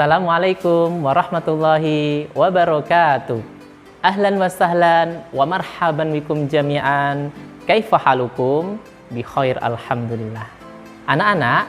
Assalamualaikum warahmatullahi wabarakatuh. Ahlan wa sahlan wa marhaban bikum jami'an. Kaifa halukum? Bi khair alhamdulillah. Anak-anak,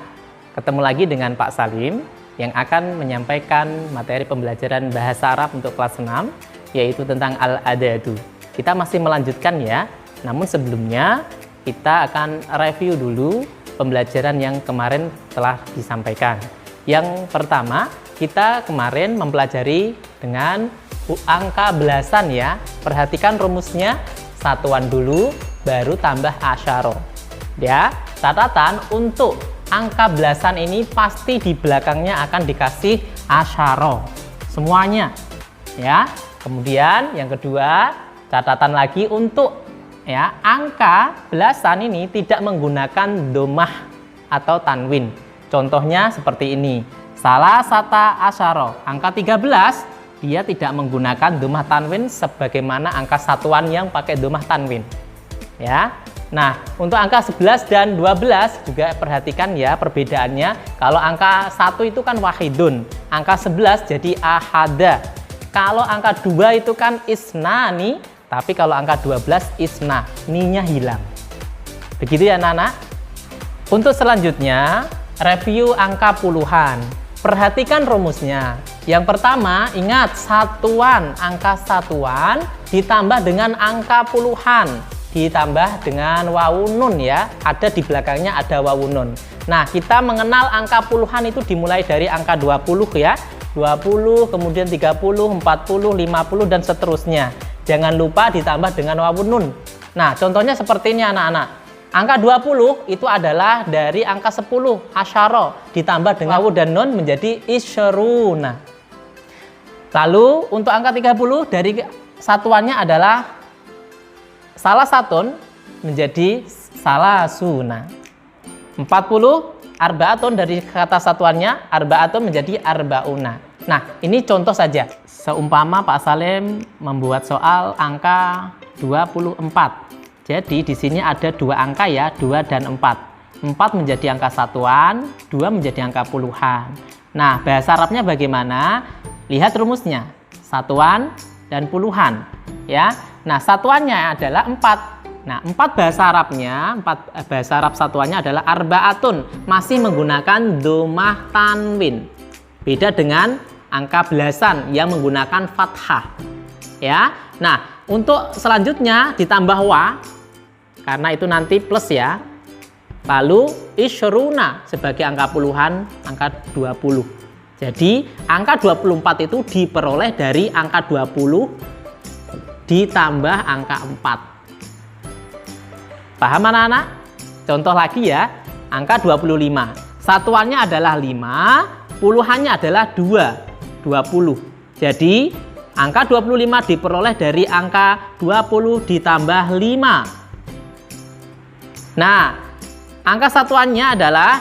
ketemu lagi dengan Pak Salim yang akan menyampaikan materi pembelajaran bahasa Arab untuk kelas 6, yaitu tentang al-adadu. Kita masih melanjutkan ya, namun sebelumnya kita akan review dulu pembelajaran yang kemarin telah disampaikan. Yang pertama, kita kemarin mempelajari dengan angka belasan ya. Perhatikan rumusnya, satuan dulu, baru tambah asyaro. Ya, catatan untuk angka belasan ini pasti di belakangnya akan dikasih asyaro. Semuanya. Ya. Kemudian yang kedua, catatan lagi untuk ya, angka belasan ini tidak menggunakan domah atau tanwin. Contohnya seperti ini, salah sata asyaro, angka 13 dia tidak menggunakan domah tanwin sebagaimana angka satuan yang pakai domah tanwin. Ya. Nah, untuk angka 11 dan 12 juga perhatikan ya perbedaannya. Kalau angka 1 itu kan wahidun, angka 11 jadi ahada. Kalau angka 2 itu kan isnani, tapi kalau angka 12 isna, ni-nya hilang. Begitu ya anak-anak. Untuk selanjutnya, review angka puluhan. Perhatikan rumusnya. Yang pertama, ingat satuan, angka satuan ditambah dengan angka puluhan, ditambah dengan wawunun ya. Ada di belakangnya ada wawunun. Nah, kita mengenal angka puluhan itu dimulai dari angka 20 ya. 20, kemudian 30, 40, 50 dan seterusnya. Jangan lupa ditambah dengan wawunun. Nah, contohnya seperti ini anak-anak. Angka 20 itu adalah dari angka 10, asyara, ditambah dengan wawu dan nun menjadi isyruna. Lalu untuk angka 30 dari satuannya adalah salah satun menjadi salasuna. 40 arbaatun dari kata satuannya arbaatun menjadi arbauna. Nah, ini contoh saja. Seumpama Pak Salim membuat soal angka 24. Jadi di sini ada dua angka ya, 2 dan 4. 4 menjadi angka satuan, 2 menjadi angka puluhan. Nah, bahasa Arabnya bagaimana? Lihat rumusnya, satuan dan puluhan. Ya. Nah, satuannya adalah 4. Nah, 4 bahasa Arabnya, 4 bahasa Arab satuannya adalah arbaatun, masih menggunakan domah tanwin. Beda dengan angka belasan yang menggunakan fathah. Ya. Nah, untuk selanjutnya ditambah wa, karena itu nanti plus ya. Lalu isyruna sebagai angka puluhan, angka 20. Jadi angka 24 itu diperoleh dari angka 20 ditambah angka 4. Paham anak-anak? Contoh lagi ya, angka 25. Satuannya adalah 5, puluhannya adalah 2, 20. Jadi angka 25 diperoleh dari angka 20 ditambah 5. Nah, angka satuannya adalah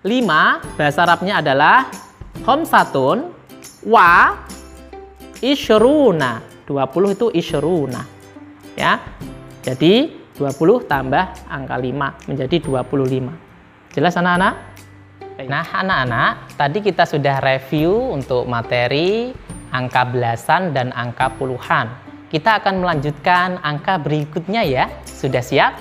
5, bahasa Arabnya adalah khamsatun wa isyruna. 20 itu isyruna. Ya. Jadi 20 tambah angka 5 menjadi 25. Jelas anak-anak? Nah, anak-anak, tadi kita sudah review untuk materi angka belasan dan angka puluhan. Kita akan melanjutkan angka berikutnya ya. Sudah siap?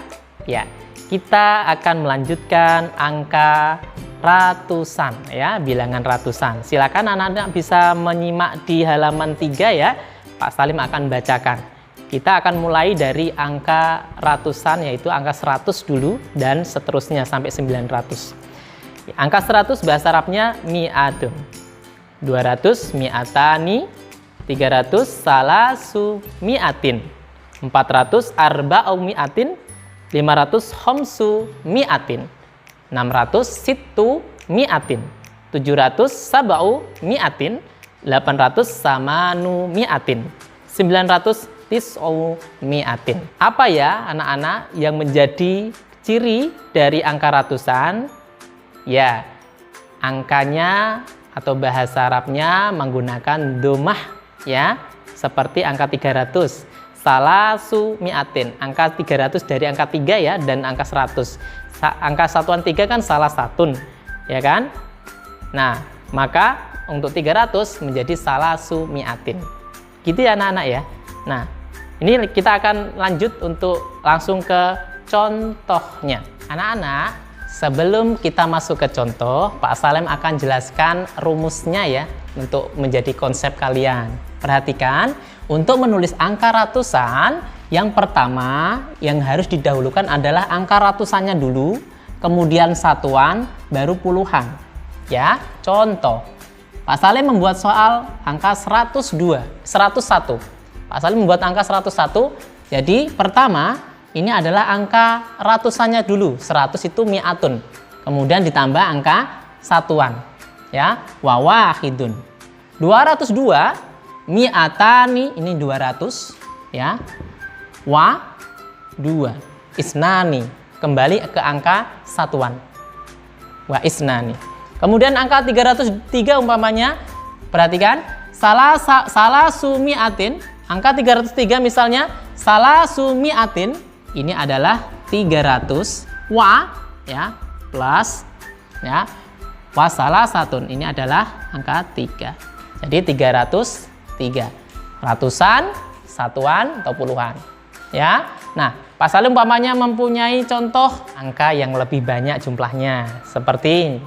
Ya. Kita akan melanjutkan angka ratusan ya, bilangan ratusan. Silakan anak-anak bisa menyimak di halaman 3 ya. Pak Salim akan bacakan. Kita akan mulai dari angka ratusan, yaitu angka 100 dulu dan seterusnya sampai 900. Angka 100 bahasa Arabnya mi'atun. 200 mi'atani, 300 salasu mi'atin, 400 arba'u mi'atin, 500 khamsu mi'atin, 600 sittu mi'atin, 700 sab'u mi'atin, 800 samanu mi'atin, 900 tis'u mi'atin. Apa ya anak-anak yang menjadi ciri dari angka ratusan? Ya, angkanya atau bahasa Arabnya menggunakan domah ya, seperti angka 300. Salasu mi'atin, angka 300 dari angka 3 ya, dan angka 100. Angka satuan 3 kan salah satun, ya kan? Nah, maka untuk 300 menjadi salasu mi'atin. Gitu ya anak-anak ya. Nah, ini kita akan lanjut untuk langsung ke contohnya. Anak-anak, sebelum kita masuk ke contoh, Pak Salem akan jelaskan rumusnya ya untuk menjadi konsep kalian. Perhatikan, untuk menulis angka ratusan, yang pertama yang harus didahulukan adalah angka ratusannya dulu, kemudian satuan, baru puluhan. Ya, contoh. Pak Salem membuat soal angka 101. Pak Salem membuat angka 101. Jadi, pertama ini adalah angka ratusannya dulu. 100 itu mi'atun. Kemudian ditambah angka satuan. Ya, wa wahidun. 202 mi'atani, ini 200 ya. Wa 2 isnani, kembali ke angka satuan. Wa isnani. Kemudian angka 303 umpamanya, perhatikan, salasu mi'atin, angka 303 misalnya, salasu mi'atin, ini adalah 300 wa ya plus ya wa salasatun, ini adalah angka 3. Jadi 303. Ratusan, satuan atau puluhan. Ya. Nah, Pak Salem umpamanya mempunyai contoh angka yang lebih banyak jumlahnya seperti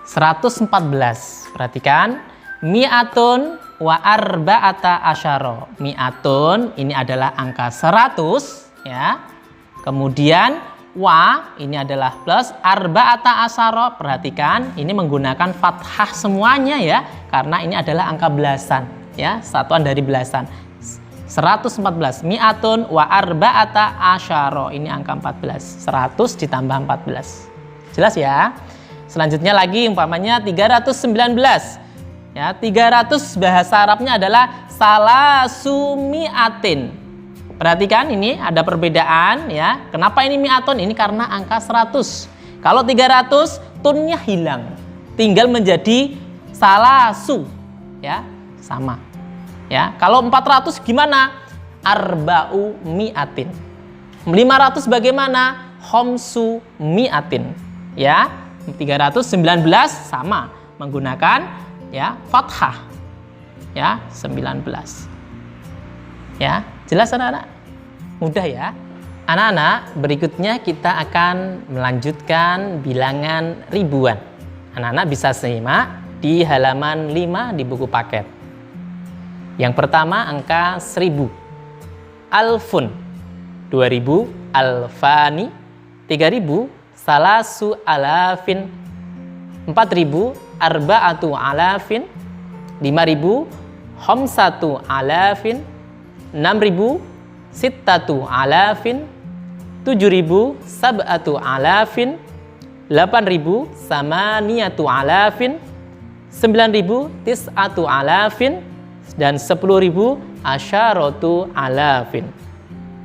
114. Perhatikan, mi'atun wa arba'ata asyara. Mi'atun ini adalah angka 100 ya. Kemudian wa ini adalah plus, arba'ata asyara. Perhatikan, ini menggunakan fathah semuanya ya, karena ini adalah angka belasan ya, satuan dari belasan. 114 mi'atun wa arba'ata asyara, ini angka 14. 100 ditambah 14. Jelas ya? Selanjutnya lagi umpamanya 319. Ya, 300 bahasa Arabnya adalah salasu mi'atin. Perhatikan ini ada perbedaan ya. Kenapa ini mi'atun? Ini karena angka 100. Kalau 300 tunnya hilang. Tinggal menjadi salasu. Ya, sama. Ya, kalau 400 gimana? Arba'u mi'atin. 500 bagaimana? Khomsu mi'atin. Ya, 319 sama menggunakan ya fathah. Ya, 19. Ya, jelas anak-anak? Mudah ya? Anak-anak, berikutnya kita akan melanjutkan bilangan ribuan. Anak-anak bisa simak di halaman 5 di buku paket. Yang pertama angka 1000. Alfun 2000, alfani 3000, salasu alafin 4000, arba'atu alafin 5000, khamsatu alafin 6000, sittatu alafin 7000, sab'atu alafin 8000, samaniyatu alafin 9000, tis'atu alafin dan 10.000 asyaratu alafin.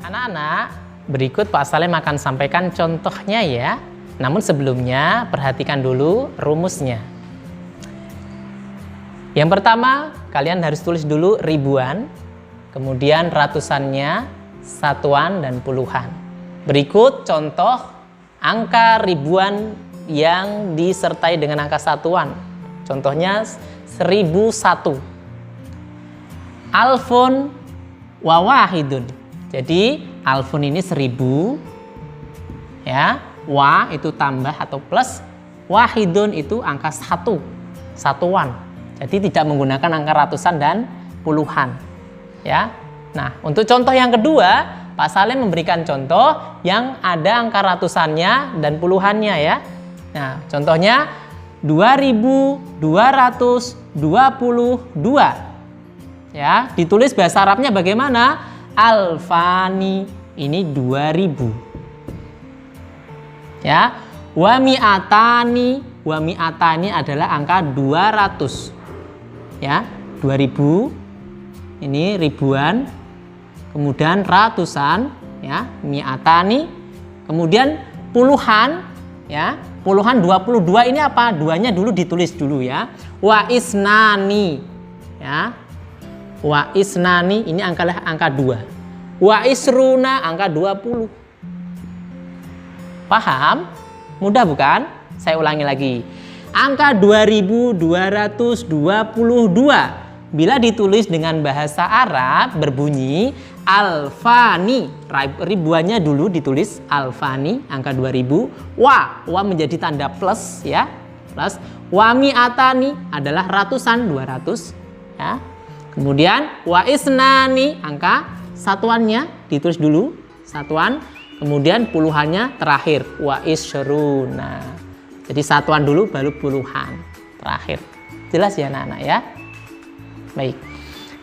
Anak-anak, berikut Pak Salem akan sampaikan contohnya ya. Namun sebelumnya perhatikan dulu rumusnya. Yang pertama, kalian harus tulis dulu ribuan, kemudian ratusannya, satuan dan puluhan. Berikut contoh angka ribuan yang disertai dengan angka satuan. Contohnya 1001. Alfun wa wahidun. Jadi alfun ini 1000 ya, wa itu tambah atau plus, wahidun itu angka 1, satuan. Jadi tidak menggunakan angka ratusan dan puluhan. Ya. Nah, untuk contoh yang kedua, Pak Salem memberikan contoh yang ada angka ratusannya dan puluhannya ya. Nah, contohnya 2222. Ya, ditulis bahasa Arabnya bagaimana? Alfani, ini 2000. Ya, wa mi'atani adalah angka 200. Ya, 2000 ini ribuan, kemudian ratusan ya, mi'atani, kemudian puluhan ya. Puluhan 22 ini apa? Duanya dulu ditulis dulu ya. Wa isnani ya. Wa isnani ini angka 2. Wa isruna angka 20. Paham? Mudah bukan? Saya ulangi lagi. Angka 2222 bila ditulis dengan bahasa Arab berbunyi alfani. Ribuannya dulu ditulis alfani, angka 2000. Wa menjadi tanda plus ya, plus. Wa mi'atani adalah ratusan, 200 ya. Kemudian wa isnani, angka satuannya ditulis dulu satuan, kemudian puluhannya terakhir, wa isyruna. Jadi satuan dulu baru puluhan terakhir. Jelas ya anak-anak ya? Baik.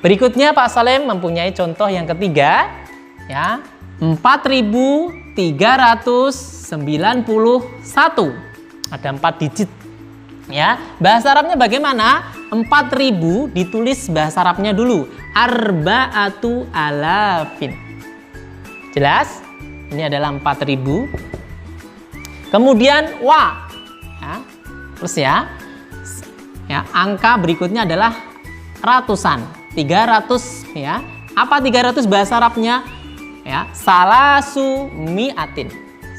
Berikutnya Pak Salim mempunyai contoh yang ketiga ya, 4391. Ada 4 digit. Ya, bahasa Arabnya bagaimana? 4000 ditulis bahasa Arabnya dulu, arba'atu alafin. Jelas? Ini adalah 4000. Kemudian wa ya, terus ya. Ya, angka berikutnya adalah ratusan, 300 ya. Apa 300 bahasa Arabnya? Ya, salasu mi'atin.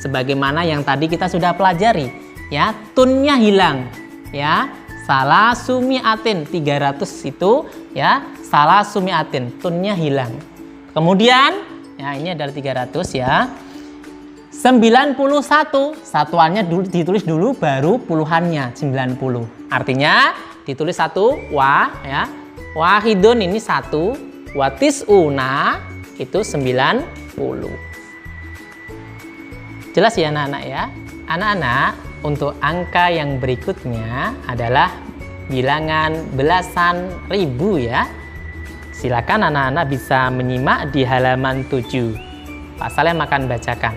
Sebagaimana yang tadi kita sudah pelajari, ya, tunnya hilang. Ya, salasu mi'atin, 300 itu ya, salasu mi'atin, tunnya hilang. Kemudian, ya ini adalah 300 ya. 91, satuannya ditulis dulu baru puluhannya 90. Artinya ditulis satu wa ya. Wahidun ini 1, watisuna itu 90. Jelas ya anak-anak ya? Anak-anak, untuk angka yang berikutnya adalah bilangan belasan ribu ya. Silakan anak-anak bisa menyimak di halaman 7. Pak Salim akan bacakan.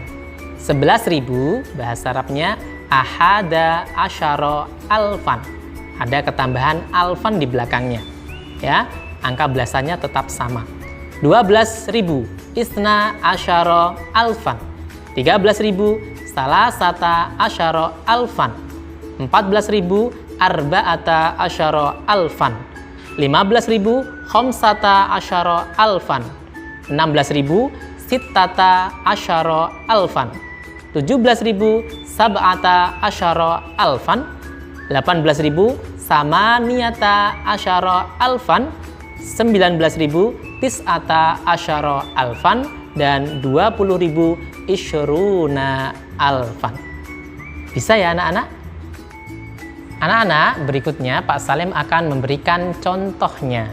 11.000 bahasa Arabnya ahada asyara alfan. Ada ketambahan alfan di belakangnya. Ya, angka belasannya tetap sama. 12.000 isna asyara alfan. 13.000 salasata asyara alfan. 14.000 arba'ata asyara alfan. 15.000 khamsata asyara alfan. 16.000 sittata asyara alfan. 17.000 sab'ata asyara alfan. 18.000 samaniyata asyara alfan. 19.000 tis'ata asyara alfan. Dan 20.000 isyruna alfan. Bisa ya anak-anak? Anak-anak, berikutnya Pak Salim akan memberikan contohnya.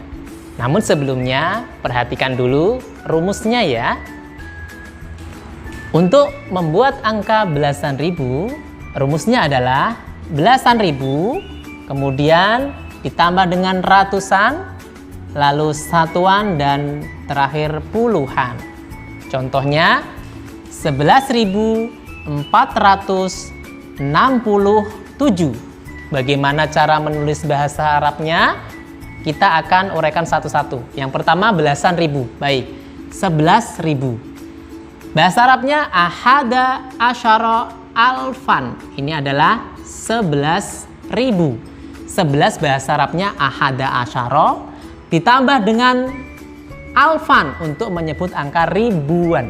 Namun sebelumnya perhatikan dulu rumusnya ya. Untuk membuat angka belasan ribu, rumusnya adalah belasan ribu, kemudian ditambah dengan ratusan, lalu satuan, dan terakhir puluhan. Contohnya 11.467. Bagaimana cara menulis bahasa Arabnya? Kita akan uraikan satu-satu. Yang pertama belasan ribu. Baik, 11.000. Bahasa Arabnya ahada asyara alfan. Ini adalah 11.000. 11 bahasa Arabnya ahada asyara ditambah dengan alfan untuk menyebut angka ribuan.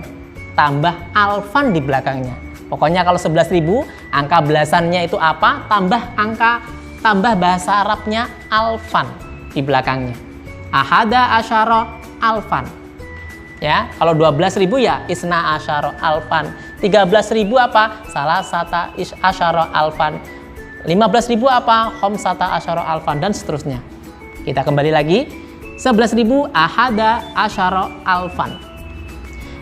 Tambah alfan di belakangnya. Pokoknya kalau 11.000, angka belasannya itu apa? Tambah bahasa Arabnya alfan di belakangnya. Ahada asyara alfan. Ya, kalau 12.000 ya isna asyara alfan. 13.000 apa? Salasata asyara alfan. 15.000 apa? Khamsata asyara alfan, dan seterusnya. Kita kembali lagi. 11.000 ahada asyara alfan.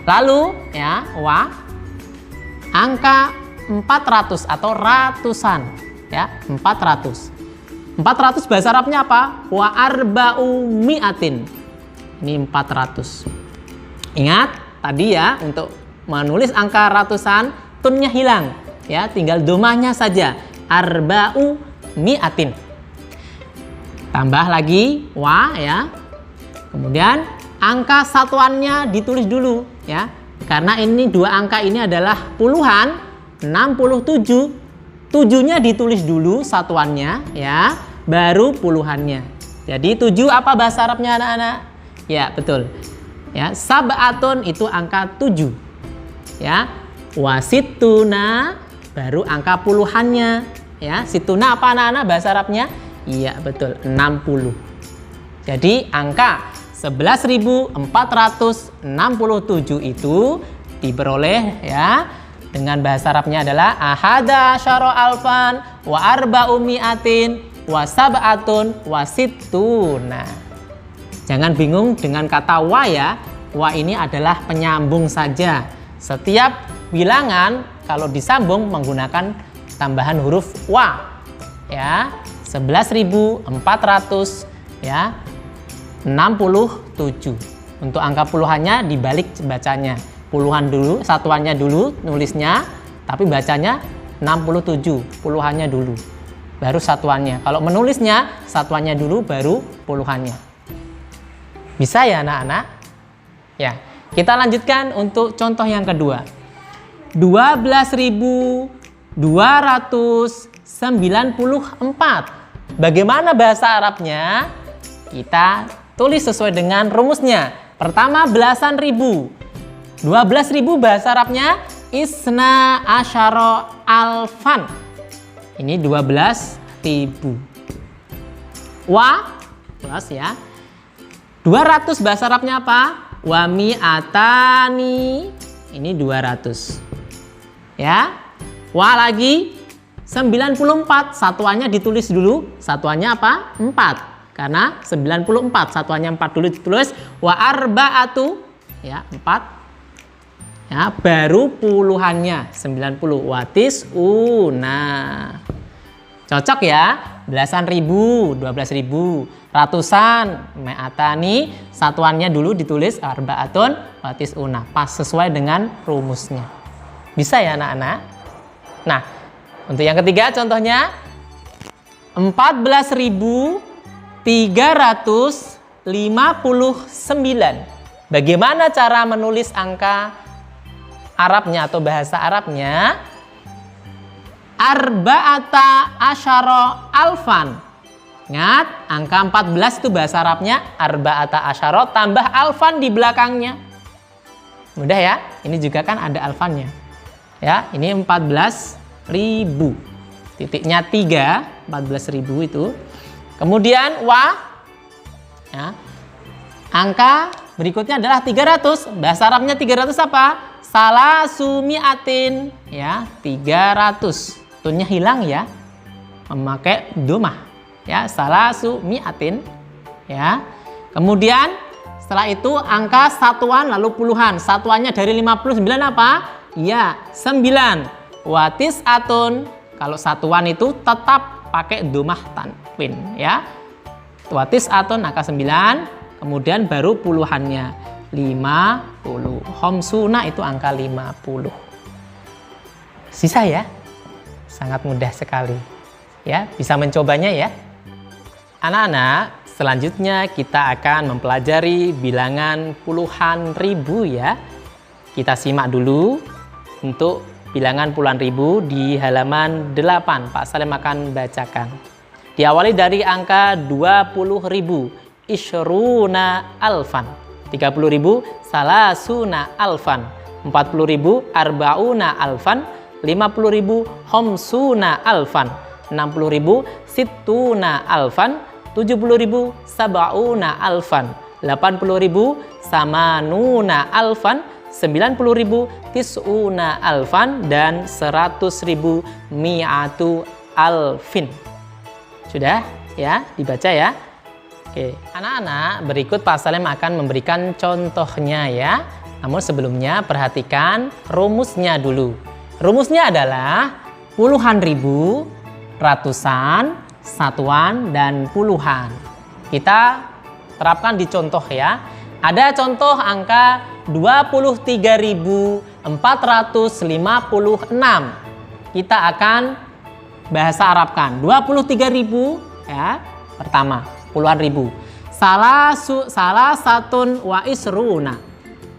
Lalu ya, wa angka 400 atau ratusan ya, 400. 400 bahasa Arabnya apa? Wa arba'u mi'atin. Ini 400. Ingat tadi ya, untuk menulis angka ratusan tunnya hilang ya, tinggal domahnya saja, arba'u mi'atin. Tambah lagi wa ya. Kemudian angka satuannya ditulis dulu ya. Karena ini dua angka ini adalah puluhan, 67. 7-nya ditulis dulu satuannya ya, baru puluhannya. Jadi 7 apa bahasa Arabnya anak-anak? Ya, betul. Ya, sab'atun itu angka 7. Ya. Wasituna baru angka puluhannya. Ya, situna apa anak-anak bahasa Arabnya? Iya, betul, 60. Jadi angka 11.467 itu diperoleh ya dengan bahasa Arabnya adalah ahada syaro alfan wa arba'u mi'atin wa sab'atun wa sittuna. Jangan bingung dengan kata wa ya. Wa ini adalah penyambung saja. Setiap bilangan kalau disambung menggunakan tambahan huruf wa. Ya, 11.400 ya 67. Untuk angka puluhannya dibalik bacanya. Puluhan dulu, satuannya dulu nulisnya, tapi bacanya 67, puluhannya dulu. Baru satuannya. Kalau menulisnya, satuannya dulu baru puluhannya. Bisa ya anak-anak? Ya, kita lanjutkan untuk contoh yang kedua. 12.294. Bagaimana bahasa Arabnya? Kita tulis sesuai dengan rumusnya. Pertama belasan ribu. 12.000 bahasa Arabnya isna asyara alfan. Ini 12.000. Wa plus ya. 200 bahasa Arabnya apa? Wa mi'atani. Ini 200. Ya. Wa lagi 94. Satuannya ditulis dulu. Satuannya apa? 4. Karena 94 satuannya 4 dulu ditulis. Wa arba'atu ya 4. Ya, baru puluhannya 90 watis una. Cocok ya? Belasan ribu, 12.000, ratusan, me'atani, satuannya dulu ditulis arba'atun watis una. Pas sesuai dengan rumusnya. Bisa ya anak-anak? Nah, untuk yang ketiga contohnya 14.359. Bagaimana cara menulis angka Arabnya atau bahasa Arabnya? Arba'ata asyara alfan. Ingat, angka 14 itu bahasa Arabnya arba'ata asyara tambah alfan di belakangnya. Mudah ya? Ini juga kan ada alfannya. Ya, ini 14.000. Titiknya 3, 14.000 itu. Kemudian wa ya. Angka berikutnya adalah 300. Bahasa Arabnya 300 apa? Salasumiatin ya 300. Tunnya hilang ya. Memakai domah ya salasumiatin ya. Kemudian setelah itu angka satuan lalu puluhan. Satuannya dari 59 apa? Ya 9. Watis atun. Kalau satuan itu tetap pakai domah tanwin ya. Watis atun angka 9. Kemudian baru puluhannya 50. Homsuna itu angka 50. Sisa ya? Sangat mudah sekali. Ya, bisa mencobanya ya. Anak-anak, selanjutnya kita akan mempelajari bilangan puluhan ribu ya. Kita simak dulu untuk bilangan puluhan ribu di halaman 8. Pak Salim akan bacakan. Diawali dari angka 20.000. Isyruna alfan. 30.000 salasuna alfan, 40.000 arbauna alfan, 50.000 homsuna alfan, 60.000 sittuna alfan, 70.000 sab'una alfan, 80.000 samanuna alfan, 90.000 tis'una alfan, dan 100.000 mi'atu alfin. Sudah ya, dibaca ya. Oke, anak-anak, berikut Pak Salim akan memberikan contohnya ya. Namun sebelumnya perhatikan rumusnya dulu. Rumusnya adalah puluhan ribu, ratusan, satuan, dan puluhan. Kita terapkan di contoh ya. Ada contoh angka 23.456. Kita akan bahasa Arabkan. 23.000 ya. Pertama, puluhan ribu. Salah satun wa isruna.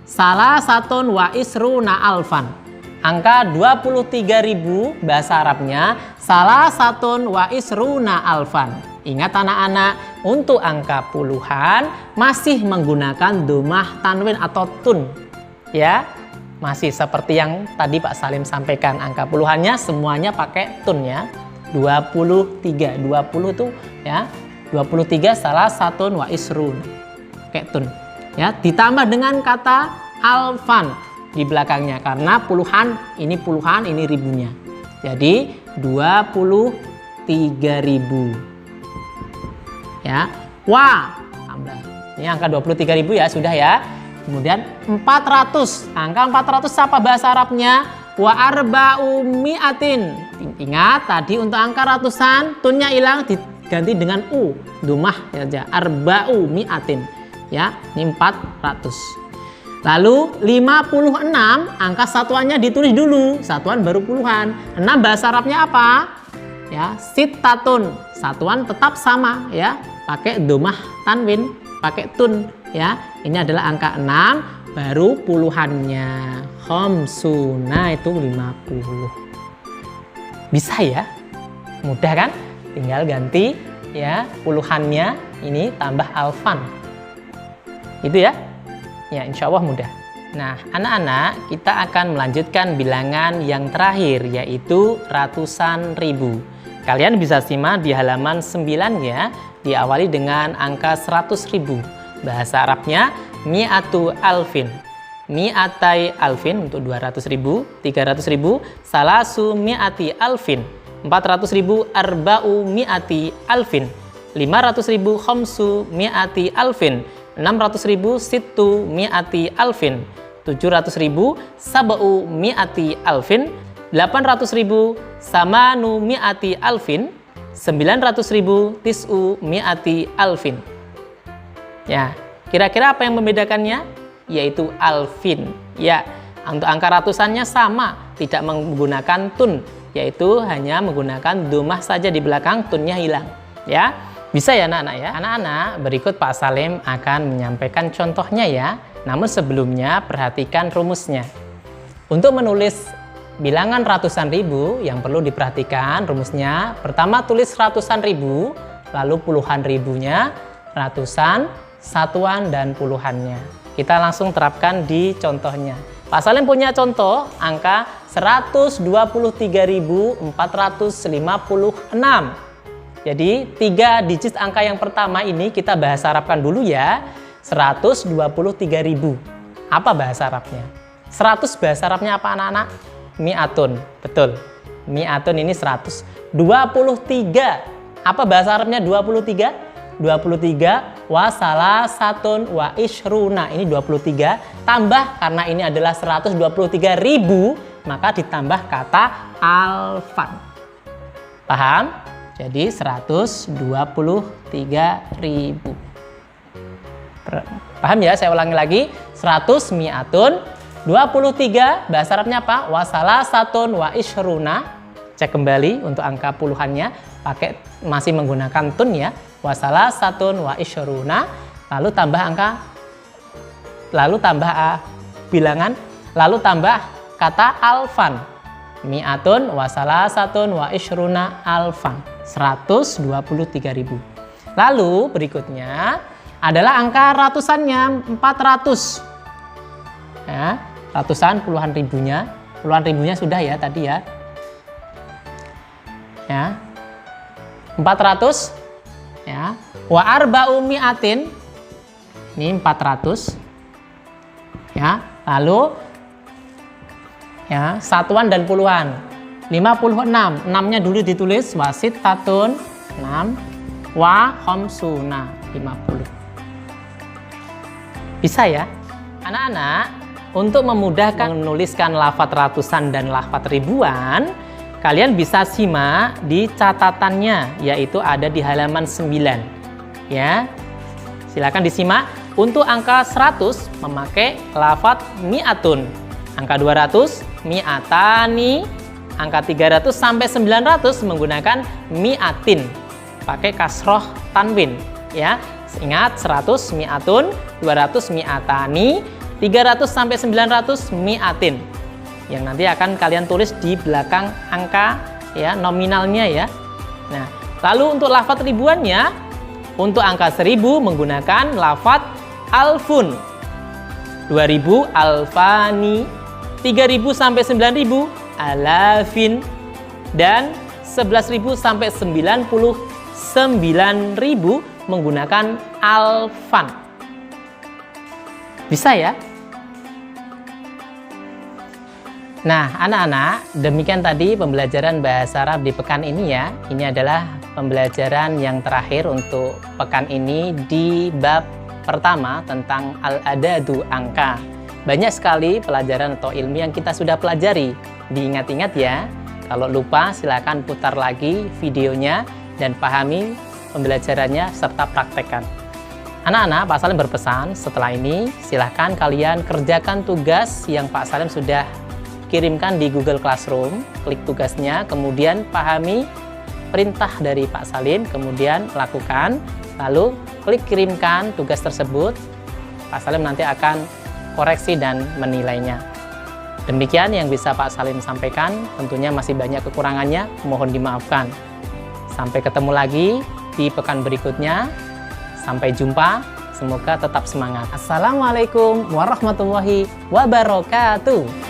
Salah satun wa isruna alfan. Angka 23.000 bahasa Arabnya salah satun wa isruna alfan. Ingat anak-anak, untuk angka puluhan masih menggunakan domah tanwin atau tun. Ya, masih seperti yang tadi Pak Salim sampaikan, angka puluhannya semuanya pakai tun ya. 23. 20 tuh ya, 23 salah satun wa isrun. Kayak tun. Ya, ditambah dengan kata alfan di belakangnya karena puluhan, ini ribunya. Jadi 23.000. Ya. Wah, tambah. Ini angka 23.000 ya, sudah ya. Kemudian 400. Angka 400 apa bahasa Arabnya? Wa arba'u mi'atin. Ingat tadi untuk angka ratusan tunnya hilang diganti dengan u, dumah saja. Arba'u mi'atin. Ya, ini 400. Lalu 56, angka satuannya ditulis dulu, satuan baru puluhan. 6 bahasa Arabnya apa? Ya, sittatun. Satuan tetap sama ya, pakai domah tanwin, pakai tun ya. Ini adalah angka 6 baru puluhannya. Khamsuna itu 50. Bisa ya? Mudah kan? Tinggal ganti ya puluhannya ini tambah alfan. Itu ya? Ya, insya Allah mudah. Nah, anak-anak, kita akan melanjutkan bilangan yang terakhir, yaitu ratusan ribu. Kalian bisa simak di halaman 9 ya, diawali dengan angka 100.000. Bahasa Arabnya mi'atu alfin. Mi'atai alfin untuk 200.000, 300.000, salasu mi'ati alfin, 400.000 arba'u mi'ati alfin, 500.000 khamsu mi'ati alfin, 600.000 sittu mi'ati alfin, 700.000 sab'u mi'ati alfin, 800.000 samanu mi'ati alfin, 900.000 tis'u mi'ati alfin. Ya, kira-kira apa yang membedakannya? Yaitu alfin. Ya, untuk angka ratusannya sama, tidak menggunakan tun, yaitu hanya menggunakan domah saja di belakang, tunnya hilang. Ya, bisa ya anak-anak ya. Anak-anak, berikut Pak Salim akan menyampaikan contohnya ya. Namun sebelumnya perhatikan rumusnya. Untuk menulis bilangan ratusan ribu yang perlu diperhatikan rumusnya. Pertama tulis ratusan ribu, lalu puluhan ribunya, ratusan, satuan, dan puluhannya. Kita langsung terapkan di contohnya. Pak Salim punya contoh angka 123.456. Jadi 3 digit angka yang pertama ini kita bahasa Arabkan dulu ya. 123.000. Apa bahasa Arabnya? 100 bahasa Arabnya apa anak-anak? Mi'atun. Betul. Mi'atun ini 100. 23. Apa bahasa Arabnya 23? 23 wa salasatun wa ishruna. Ini 23 tambah karena ini adalah 123.000, maka ditambah kata alfan. Paham? Jadi 123.000. Paham ya? Saya ulangi lagi. 100 mi'atun, 23 bahasa Arabnya apa? Wa salasatun wa ishruna. Cek kembali untuk angka puluhannya, pakai masih menggunakan tun ya. Wa salasatun wa ishruna, lalu tambah angka, lalu tambah bilangan, lalu tambah kata alfan. Mi'atun wa salasatun wa ishruna alfan. 123.000. Lalu berikutnya adalah angka ratusannya 400. Ya, ratusan puluhan ribunya. Puluhan ribunya sudah ya tadi ya. Ya. 400 ya. Wa arba'u mi'atin. Ini 400. Ya, lalu ya, satuan dan puluhan. 56. 6-nya dulu ditulis wasit tatun 6 wa khamsuna 50. Bisa ya? Anak-anak, untuk memudahkan menuliskan lafadz ratusan dan lafadz ribuan, kalian bisa simak di catatannya, yaitu ada di halaman 9. Ya. Silakan disimak. Untuk angka 100 memakai lafadz mi'atun. Angka 200 mi'atani. Angka 300 sampai 900 menggunakan mi'atin. Pakai kasroh tanwin, ya. Ingat 100 mi'atun, 200 mi'atani, 300 sampai 900 mi'atin. Yang nanti akan kalian tulis di belakang angka ya, nominalnya ya. Nah, lalu untuk lafadz ribuannya, untuk angka 1000 menggunakan lafadz alfun. 2000 alfani, 3000 sampai 9000 alafin, dan 11.000 sampai 99.000 menggunakan alfan. Bisa ya? Nah, anak-anak, demikian tadi pembelajaran bahasa Arab di pekan ini ya. Ini adalah pembelajaran yang terakhir untuk pekan ini di bab pertama tentang al-adadu, angka. Banyak sekali pelajaran atau ilmu yang kita sudah pelajari. Diingat-ingat ya. Kalau lupa silakan putar lagi videonya dan pahami pembelajarannya serta praktekkan. Anak-anak, Pak Salim berpesan setelah ini silahkan kalian kerjakan tugas yang Pak Salim sudah kirimkan di Google Classroom, klik tugasnya, kemudian pahami perintah dari Pak Salim, kemudian lakukan, lalu klik kirimkan tugas tersebut. Pak Salim nanti akan koreksi dan menilainya. Demikian yang bisa Pak Salim sampaikan, tentunya masih banyak kekurangannya, mohon dimaafkan. Sampai ketemu lagi di pekan berikutnya. Sampai jumpa, semoga tetap semangat. Assalamualaikum warahmatullahi wabarakatuh.